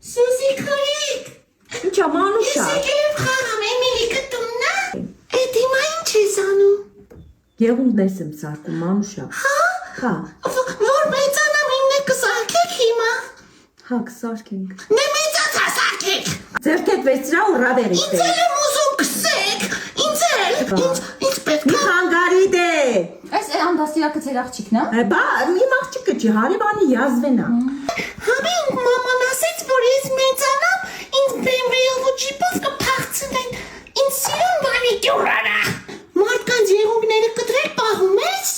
Սուսի քորիկ։ Ինչա Մանուշա։ Ես եկել խաղամ Էմիլի կտումնա։ Էդ հիմա ինչ ես անում։ Գեղունդն եմ սարքում Մանուշա։ Հա։ Որ մեծանամ իննը կսարքեք հիմա։ Հա կսարքենք։ Նե մեծացա սարքեք։ Ձերքդ վեցրա ու ռավերից Ինձ էլ եմ ուզում կսեք։ Ինձ պետք Մի խանգարի դե։ Այս անդաստիակը ձեր աղջիկն է։ Բա մի աղջիկը չի, հարևանի յազվենա։ Հավի մաման ասեց, որ ես մեծանամ, ինձ BMW-ով ու ջիպով կփախցնեն։ Ինձ սիրուն մանիկյուր արա։ Մարդկանց եղունգները կտրել պահում ես։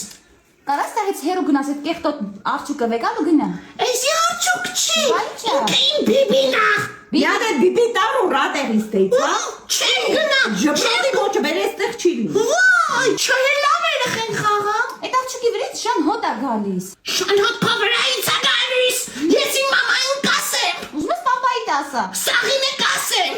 Կարաս տեղից հերու գնաս այդ կեղտոտ աղջիկը վեկալ ու գնա։ Էսի արջուկ չի։ Բա ի՞նչ է։ Ինքը իմ բիբինա։ Յադե բիբի տար ու ռատեղից տեից, հա։ Չեմ գնա։ Ժպրոտի ոչը վերեստեղ չի լինի։ Վայ, չէ լավ երեխեն խաղամ։ Այդ աղջիկի վրից շան հոտ է գալիս։ Շան հոտ փավրայից է գալիս։ Ես իմ մամային կասեմ։ Ուզում ես պապայիդ ասա։ Սաղին է կասեմ։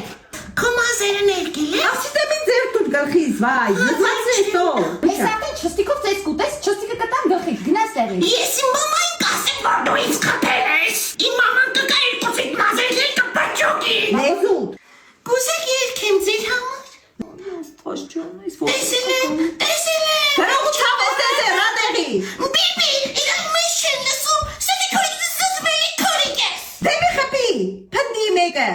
Քո մազերը ներկել է։ Աղջիտեմի ձեր տուտ գլխից, վայ, նծացի էտո։ Այս աղջիկ չստիկով ծես կուտես, չստիկը կտան գլխից, գնաս տեղից։ Ես իմ մամային կասեմ, որ դու ինձ կտել ես։ Իմ մաման կգա երկուսիդ մազերին կպաճուկի։ Նեզուտ։ Կուզեք երկեմ ձեր համար։ Աստված ջան, այս Տեսել եմ։ Հրողությամբ ես դեզ է ռատեղի։ Բիբի, իրակ մեզ չեն լսում։ Սետի քորիկ դսս մելի քորիկ ես։ Դե մի խպի, փնդի մեկը։